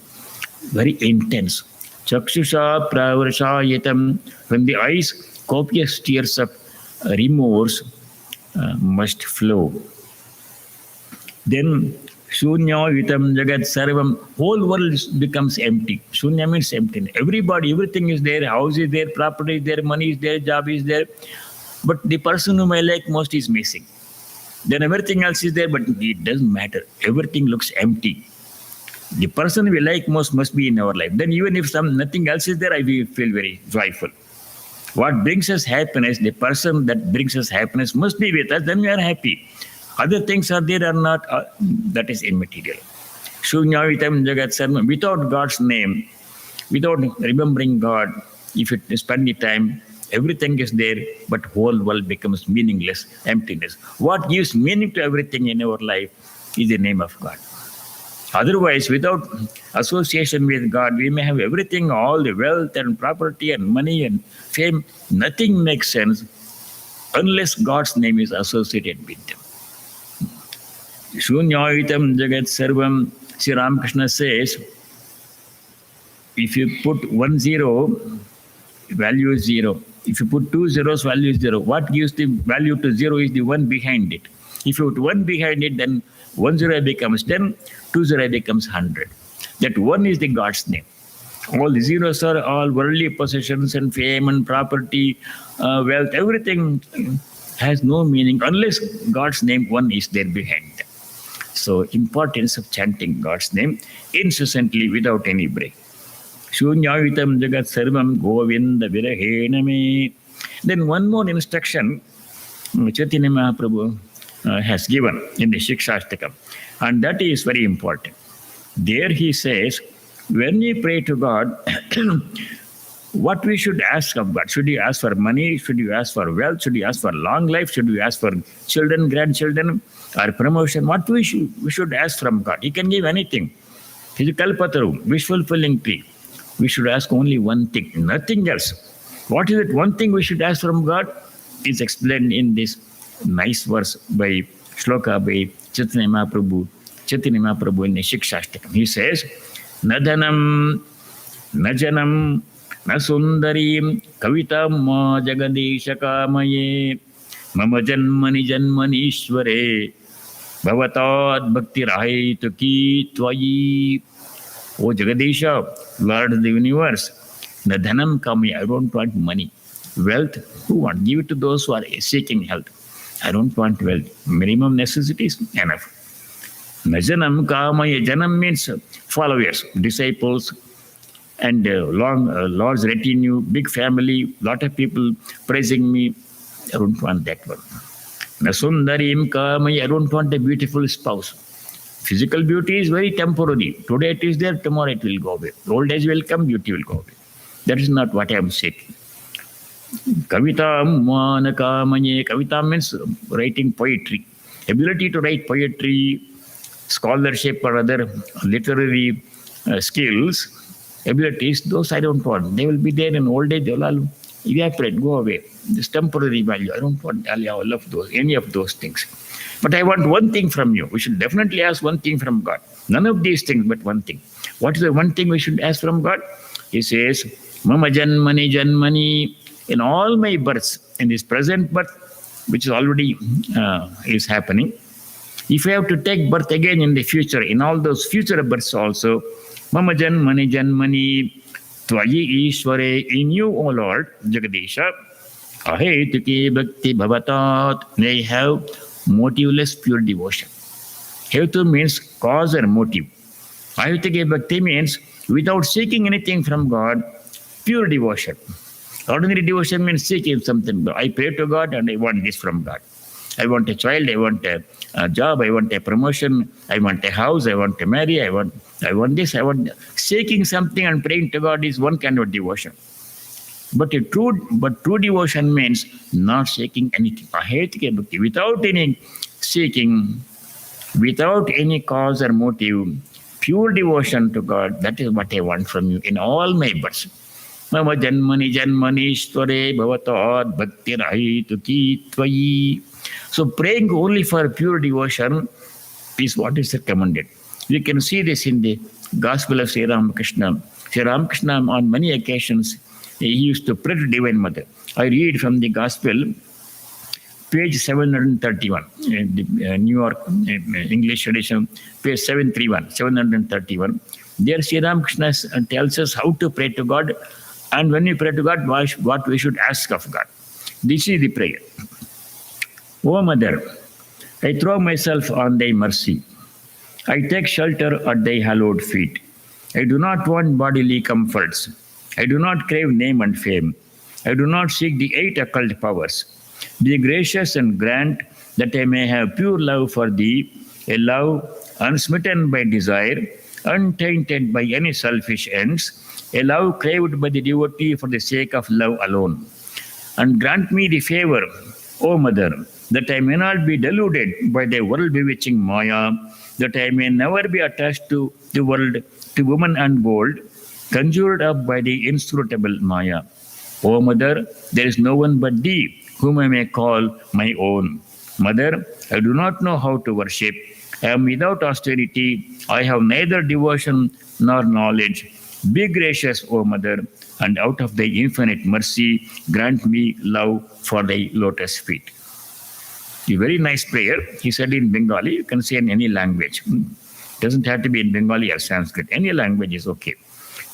very intense. Chakshusha pravarashayitam. When the eyes, copious tears of remorse must flow. Then Shunya Vitam Jagat Sarvam, whole world becomes empty. Shunya means empty. Everybody, everything is there, house is there, property is there, money is there, job is there. But the person whom I like most is missing. Then everything else is there, but it doesn't matter. Everything looks empty. The person we like most must be in our life. Then even if nothing else is there, I will feel very joyful. What brings us happiness, the person that brings us happiness must be with us, then we are happy. Other things are there or not, that is immaterial. Shunyavitam Jagat Sarvam, without God's name, without remembering God, if you spend the time, everything is there, but whole world becomes meaningless, emptiness. What gives meaning to everything in our life is the name of God. Otherwise, without association with God, we may have everything, all the wealth and property and money and fame. Nothing makes sense unless God's name is associated with them. Shunyayitam Jagat Sarvam, Sri Ramakrishna says, if you put 1 0, value is 0. If you put 2 zeros, value is 0. What gives the value to 0 is the 1 behind it. If you put 1 behind it, then 1 0 becomes 10, 2 0 becomes 100. That 1 is the God's name. All the zeros are all worldly possessions and fame and property, wealth, everything has no meaning unless God's name 1 is there behind them. So, importance of chanting God's name incessantly without any break. Shunyavitam Jagat Sarvam Govinda Virahena Me. Then one more instruction Chaitanya Mahaprabhu has given in the Shikshashtakam, and that is very important. There he says, when we pray to God, what we should ask of God. Should you ask for money? Should you ask for wealth? Should you ask for long life? Should you ask for children, grandchildren, or promotion? What we should ask from God? He can give anything. He is a kalpataru, wish-fulfilling tree. We should ask only one thing, nothing else. What is it one thing we should ask from God? Is explained in this nice verse by Shloka by Chaitanya Mahaprabhu in the Shikshashtakam. He says, Nadhanam, Najanam, Na Sundarim, Kavitam Ma Jagadisha Kamaye, Mama Janmani Janmani Ishware, Bhavatad Bhakti Rahaitu Ki Tvayi. O Jagadisha, Lord of the universe, Nadhanam Kamaye, I don't want money. Wealth, who want? Give it to those who are seeking health. I don't want wealth. Minimum necessities, enough. Najanam Kamaya, Janam means followers, disciples, and large retinue, big family, lot of people praising me. I don't want that one. Nasundarim Kamaya, I don't want a beautiful spouse. Physical beauty is very temporary. Today it is there, tomorrow it will go away. Old age will come, beauty will go away. That is not what I am seeking. Kavita Manakamanye. Kavita means writing poetry. Ability to write poetry, scholarship or other literary skills, abilities, those I don't want. They will be there in old age, they'll all evaporate, go away. This temporary value. I don't want all of those, any of those things. But I want one thing from you. We should definitely ask one thing from God. None of these things, but one thing. What is the one thing we should ask from God? He says, Mama Janmani Janmani, in all my births, in this present birth, which is already is happening. If I have to take birth again in the future, in all those future births also, Mama Janmani Janmani, Tvayi Ishware, in you, O Lord, Jagadisha, Ahetiki Bhakti Bhavatat, they have motiveless pure devotion. Hetu means cause or motive. Ahetiki Bhakti means without seeking anything from God, pure devotion. Ordinary devotion means seeking something. I pray to God and I want this from God. I want a child, I want a job, I want a promotion, I want a house, I want to marry, I want this, I want seeking something and praying to God is one kind of devotion. But true devotion means not seeking anything. Without any seeking, without any cause or motive, pure devotion to God, that is what I want from you in all my births. Mama Janmani Janmani Stvare Bhavatat Bhakti Rahituki Tvayi. So praying only for pure devotion is what is recommended. You can see this in the Gospel of Sri Ramakrishna. Sri Ramakrishna on many occasions, he used to pray to Divine Mother. I read from the Gospel, page 731, in the New York English edition, page 731. There Sri Ramakrishna tells us how to pray to God, and when we pray to God, what we should ask of God. This is the prayer. O Mother, I throw myself on thy mercy. I take shelter at thy hallowed feet. I do not want bodily comforts. I do not crave name and fame. I do not seek the 8 occult powers. Be gracious and grant that I may have pure love for thee, a love unsmitten by desire, untainted by any selfish ends, a love craved by the devotee for the sake of love alone. And grant me the favor, O Mother, that I may not be deluded by the world-bewitching Maya, that I may never be attached to the world, to woman and gold, conjured up by the inscrutable Maya. O Mother, there is no one but thee, whom I may call my own. Mother, I do not know how to worship. I am without austerity. I have neither devotion nor knowledge. Be gracious, O Mother, and out of thy infinite mercy, grant me love for thy lotus feet. A very nice prayer. He said in Bengali. You can say in any language. Doesn't have to be in Bengali or Sanskrit. Any language is okay.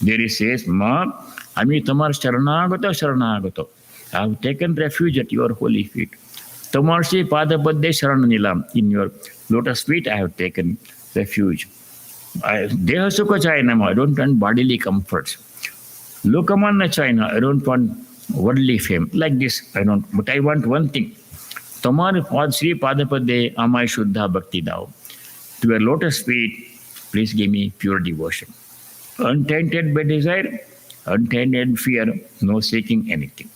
There he says, Ma, Ami Tamar Sharanagato. I have taken refuge at your holy feet. Tamarsi Padapadde Sharananilam. In your lotus feet, I have taken refuge. Deha Sukha Chainama. I don't want bodily comforts. Lokamanna China. I don't want worldly fame. Like this, I don't. But I want one thing. Tamar Sri Padapade Amai Shuddha Bhakti Dao. To your lotus feet, please give me pure devotion. Untainted by desire, untainted fear, no seeking anything.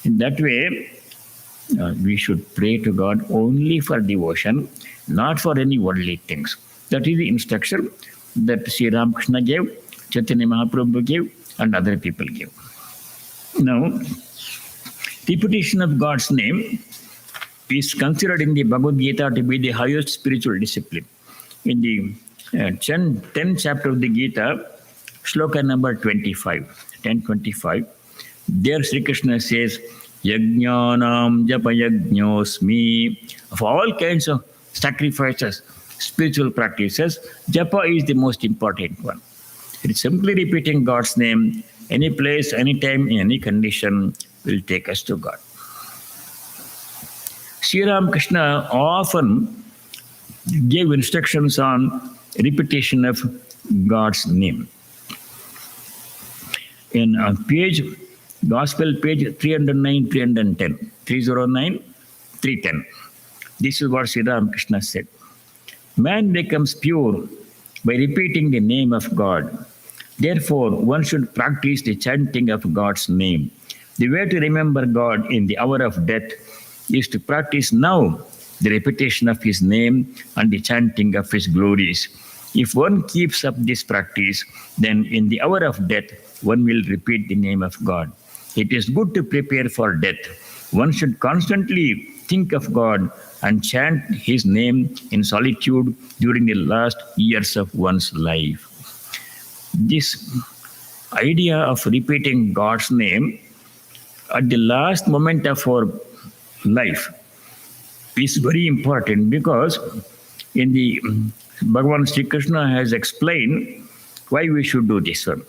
In that way, we should pray to God only for devotion, not for any worldly things. That is the instruction that Sri Ramakrishna gave, Chaitanya Mahaprabhu gave, and other people gave. Now, repetition of God's name is considered in the Bhagavad Gita to be the highest spiritual discipline. In the 10th chapter of the Gita, shloka number 25, 10:25, there Sri Krishna says, Yajnanam japa yajñosmi. Of all kinds of sacrifices, spiritual practices, japa is the most important one. It is simply repeating God's name, any place, any time, in any condition, will take us to God. Sri Ramakrishna often gave instructions on repetition of God's name. In Gospel page 309, 310, 309, 310. This is what Sri Ramakrishna said. Man becomes pure by repeating the name of God. Therefore, one should practice the chanting of God's name. The way to remember God in the hour of death is to practice now the repetition of His name and the chanting of His glories. If one keeps up this practice, then in the hour of death, one will repeat the name of God. It is good to prepare for death. One should constantly think of God and chant His name in solitude during the last years of one's life. This idea of repeating God's name at the last moment of our life is very important, because in the Bhagavan Sri Krishna has explained why we should do this one.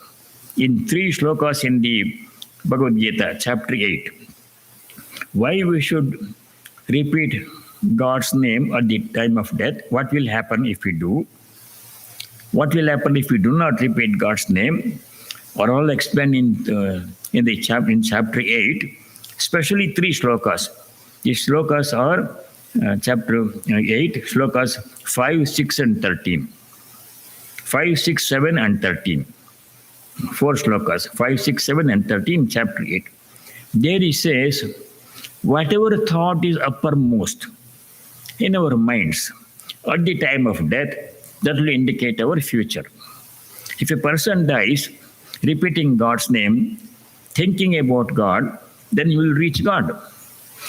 In 3 shlokas in the Bhagavad Gita, chapter 8, why we should repeat God's name at the time of death, what will happen if we do, what will happen if we do not repeat God's name, are all explained in chapter 8, especially 3 shlokas. These shlokas are chapter 8, shlokas 5, 6 and 13. 5, 6, 7 and 13. 4 shlokas, 5, 6, 7 and 13, chapter 8. There he says, whatever thought is uppermost in our minds at the time of death, that will indicate our future. If a person dies repeating God's name, thinking about God, then he will reach God.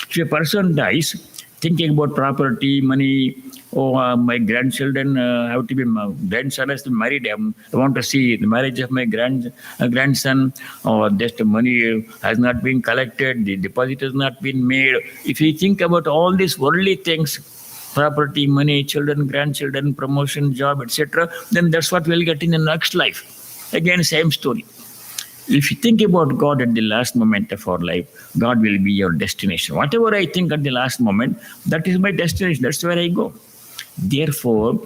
If a person dies thinking about property, money, my grandchildren have to be, my grandson has to be married, I want to see the marriage of my grandson, or just the money has not been collected, the deposit has not been made. If you think about all these worldly things, property, money, children, grandchildren, promotion, job, etc., then that's what we'll get in the next life. Again, same story. If you think about God at the last moment of our life, God will be your destination. Whatever I think at the last moment, that is my destination. That's where I go. Therefore,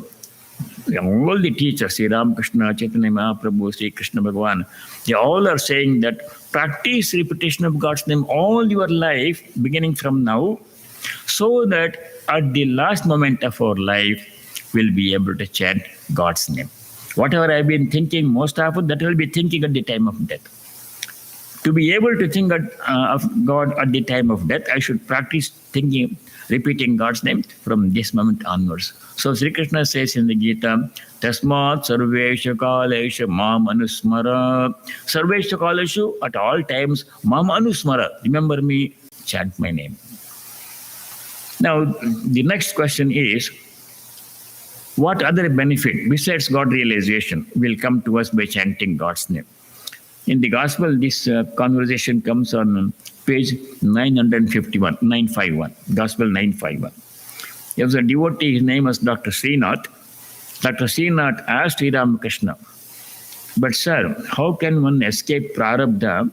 all the teachers, Sri Ramakrishna, Chaitanya Mahaprabhu, Sri Krishna Bhagavan, they all are saying that practice repetition of God's name all your life, beginning from now, so that at the last moment of our life, we'll be able to chant God's name. Whatever I've been thinking most often, that will be thinking at the time of death. To be able to think of God at the time of death, I should practice thinking, repeating God's name from this moment onwards. So Sri Krishna says in the Gita, Tasmat sarvesha kalesha mam anusmara. Sarvesha kaleshu, at all times, mam anusmara. Remember me, chant my name. Now, the next question is, what other benefit besides God realization will come to us by chanting God's name? In the Gospel, this conversation comes on page 951, Gospel 951. There was a devotee, his name was Dr. Srinath. Dr. Srinath asked Sri Ramakrishna, but sir, how can one escape prarabdha,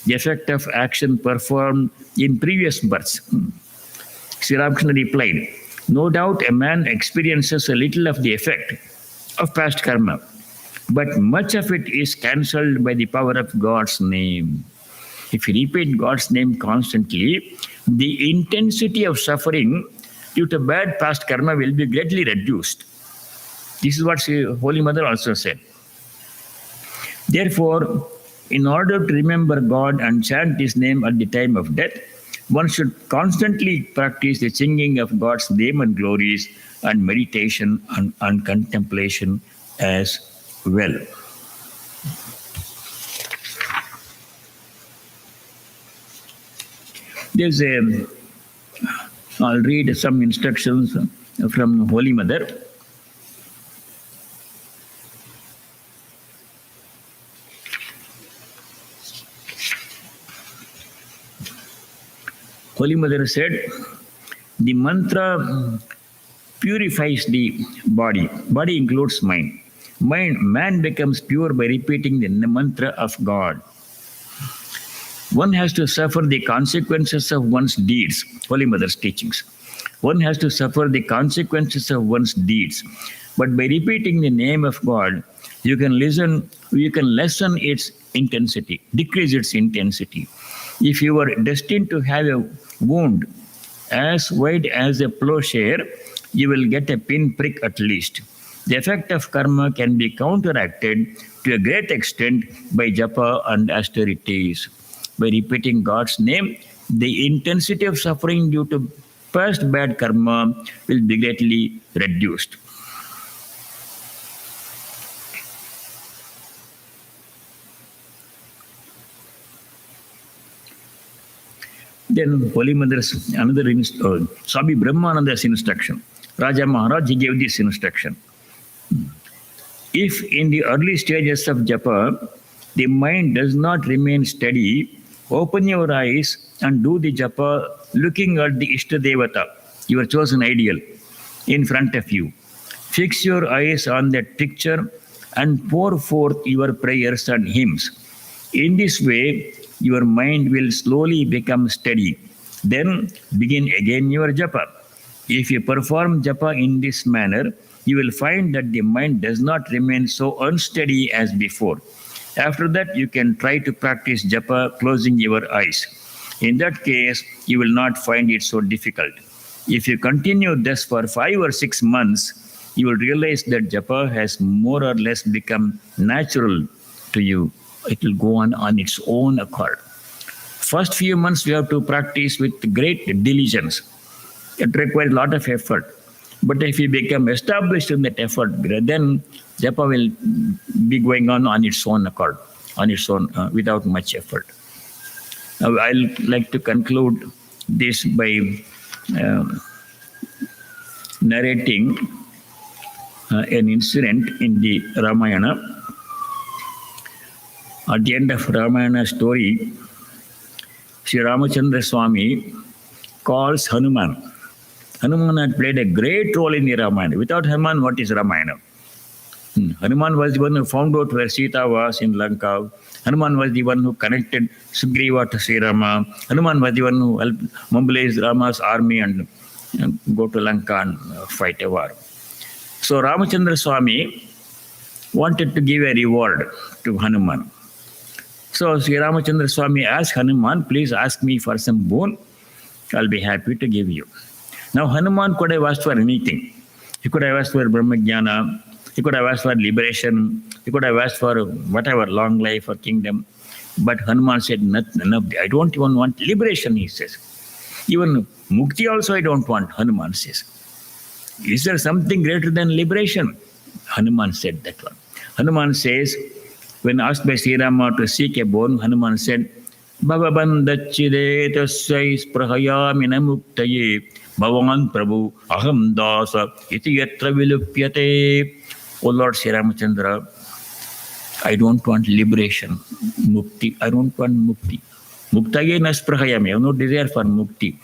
the effect of action performed in previous births? Sri Ramakrishna replied, no doubt a man experiences a little of the effect of past karma, but much of it is cancelled by the power of God's name. If you repeat God's name constantly, the intensity of suffering due to bad past karma will be greatly reduced. This is what Holy Mother also said. Therefore, in order to remember God and chant His name at the time of death, one should constantly practice the singing of God's name and glories and meditation and contemplation as well. I'll read some instructions from Holy Mother. Holy Mother said, the mantra purifies the body. Body includes mind. Man becomes pure by repeating the mantra of God. One has to suffer the consequences of one's deeds. Holy Mother's teachings. One has to suffer the consequences of one's deeds. But by repeating the name of God, you can lessen its intensity, decrease its intensity. If you are destined to have a wound as wide as a plowshare, you will get a pinprick at least. The effect of karma can be counteracted to a great extent by japa and austerities. by repeating God's name, the intensity of suffering due to past bad karma will be greatly reduced. Then Holy Mother's another Swami Brahmananda's instruction. Raja Maharaja, he gave this instruction. If in the early stages of japa, the mind does not remain steady, open your eyes and do the japa looking at the Ishtadevata, your chosen ideal, in front of you. Fix your eyes on that picture and pour forth your prayers and hymns. In this way, your mind will slowly become steady. Then begin again your japa. If you perform japa in this manner, you will find that the mind does not remain so unsteady as before. After that, you can try to practice japa closing your eyes. In that case, you will not find it so difficult. If you continue this for 5 or 6 months, you will realize that japa has more or less become natural to you. It will go on its own accord. First few months, we have to practice with great diligence. It requires a lot of effort. But if you become established in that effort, then japa will be going on its own accord, on its own, without much effort. Now, I'll like to conclude this by narrating an incident in the Ramayana. At the end of Ramayana story, Sri Ramachandra Swami calls Hanuman. Hanuman had played a great role in the Ramayana. Without Hanuman, what is Ramayana? Hanuman was the one who found out where Sita was in Lanka. Hanuman was the one who connected Sugriva to Sri Rama. Hanuman was the one who helped mobilize Rama's army and go to Lanka and fight a war. So Ramachandra Swami wanted to give a reward to Hanuman. So Sri Ramachandra Swami asked Hanuman, please ask me for some boon. I'll be happy to give you. Now Hanuman could have asked for anything. He could have asked for Brahmajnana. He could have asked for liberation. He could have asked for whatever, long life or kingdom. But Hanuman said, no, I don't even want liberation, he says. Even mukti also I don't want, Hanuman says. Is there something greater than liberation? Hanuman said that one. Hanuman says, when asked by Sri Rama to seek a boon, Hanuman said, Bhavabandachide tasya sprahayami namuktaye bhavan prabhu aham dasa iti yatra vilupyate. O Lord Sri Ramachandra, I don't want liberation, mukti. I don't want mukti. Muktaye na sprahayami. I have no desire for mukti.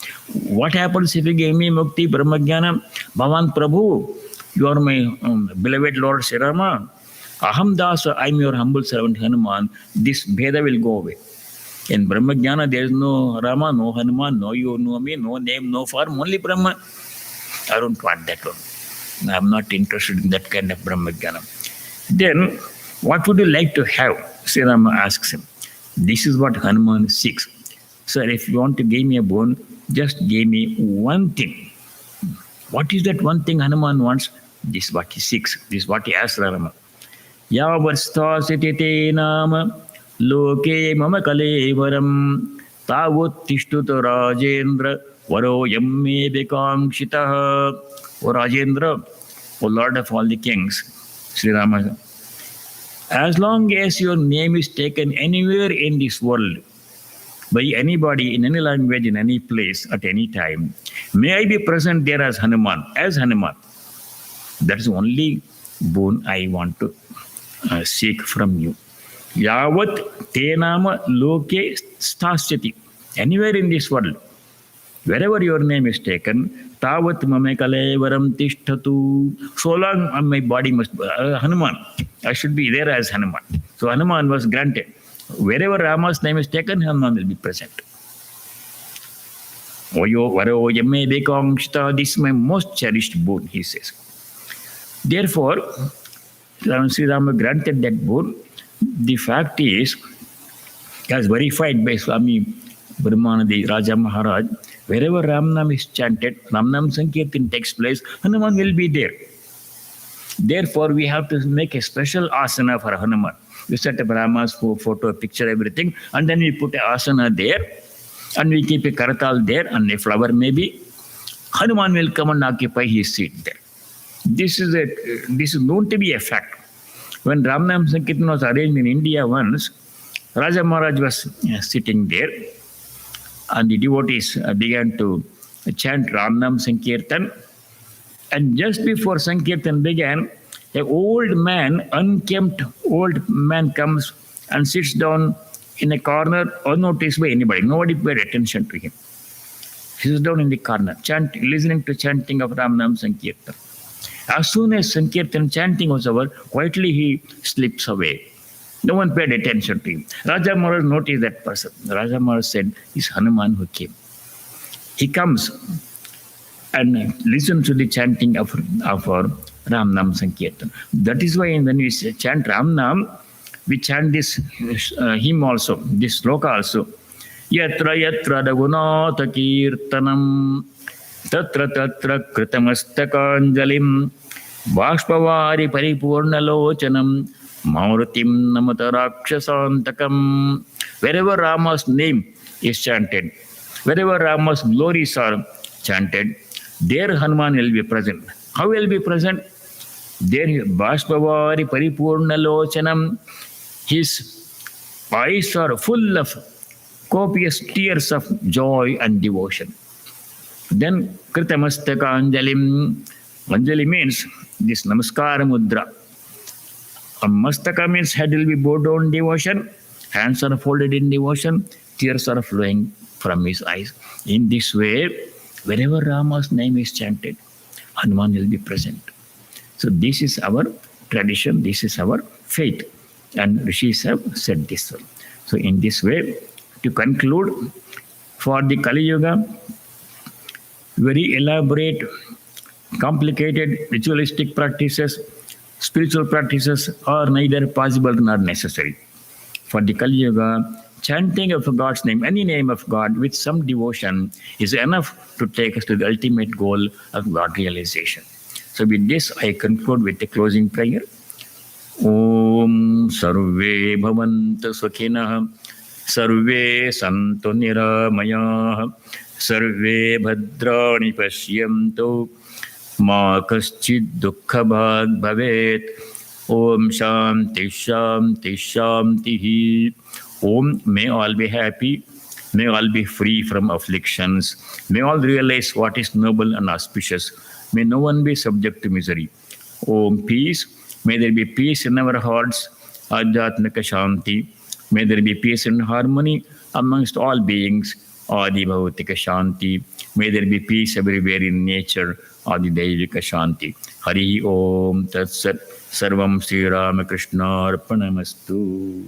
What happens if you give me mukti, Brahmajnana? Bhavan Prabhu, you are my beloved Lord Sri Rama. Aham dasa, I am your humble servant Hanuman. This Bheda will go away. In Brahmajnana, there is no Rama, no Hanuman, no you, no me, no name, no form, only Brahma. I don't want that one. I am not interested in that kind of Brahmajnana. Then, what would you like to have? Sri Rama asks him. This is what Hanuman seeks. Sir, if you want to give me a boon, just give me one thing. What is that one thing Hanuman wants? This is what he seeks. This is what he asks Rama. Yavastasiti te nama loke mama kalevaram tavutishtuta Rajendra varo yamme bekamshitaha. O Rajendra, O Lord of all the kings, Sri Rama, as long as your name is taken anywhere in this world, by anybody, in any language, in any place, at any time, may I be present there as Hanuman, That is the only boon I want to seek from you. Yavat te nama loke stasyati. Anywhere in this world, wherever your name is taken, tavat mame kalevaram tishtatu. So long my body must Hanuman. I should be there as Hanuman. So Hanuman was granted. Wherever Rama's name is taken, Hanuman will be present. This is my most cherished boon, he says. Therefore, Sri Rama granted that boon. The fact is, as verified by Swami Brahmananda, Raja Maharaja, wherever Ramnam is chanted, Ramnam Sankirtan takes place, Hanuman will be there. Therefore, we have to make a special asana for Hanuman. We set up Rama's photo, picture, everything, and then we put a asana there, and we keep a karatal there, and a flower maybe. Hanuman will come and occupy his seat there. This is known to be a fact. When Ramnam Sankirtan was arranged in India once, Raja Maharaja was sitting there, and the devotees began to chant Ramnam Sankirtan. And just before Sankirtan began, an old man, unkempt old man comes and sits down in a corner unnoticed by anybody. Nobody paid attention to him. He sits down in the corner, listening to chanting of Ramnam Sankirtan. As soon as Sankirtan chanting was over, quietly he slips away. No one paid attention to him. Raja Maharaja noticed that person. Raja Maharaja said, "It's Hanuman who came." He comes and listens to the chanting of our Ramnam Sankirtan. That is why when we chant Ramnam, we chant this hymn also, this sloka also. Yatra yatra raghunatha kirtanam tatra tatra kritamastakānjalim Vāshpavari paripurnalochanam Mauratim namata rakshasantakam. Wherever Rama's name is chanted, wherever Rama's glories are chanted, there Hanuman will be present. How will be present? There Vāshpavari paripurnalochanam. His eyes are full of copious tears of joy and devotion. Then kritamastaka anjalim. Anjali means this namaskara mudra. Mastaka means head will be bowed down devotion, hands are folded in devotion, tears are flowing from his eyes. In this way, wherever Rama's name is chanted, Hanuman will be present. So this is our tradition, this is our faith. And rishis have said this one. So in this way, to conclude, for the Kali Yuga, very elaborate, complicated ritualistic practices, spiritual practices are neither possible nor necessary. For the Kali Yuga, chanting of God's name, any name of God with some devotion is enough to take us to the ultimate goal of God realization. So with this, I conclude with the closing prayer. Om Sarve Bhavantu Sukhinah Sarve Santu Niramayah Sarve Bhadrani Pashyantu Ma Kaschid Dukkha Bhag Bhavet. Om Shanti Shanti Shanti. Om, may all be happy, may all be free from afflictions, may all realize what is noble and auspicious, may no one be subject to misery. Om, peace, may there be peace in our hearts, Adhyatmika Shanti, may there be peace and harmony amongst all beings, Adi Bhautika Shanti, may there be peace everywhere in nature, Adi Daivika Shanti. Hari Om Tat Sat, Sarvam Sri Ramakrishna Arpanamastu.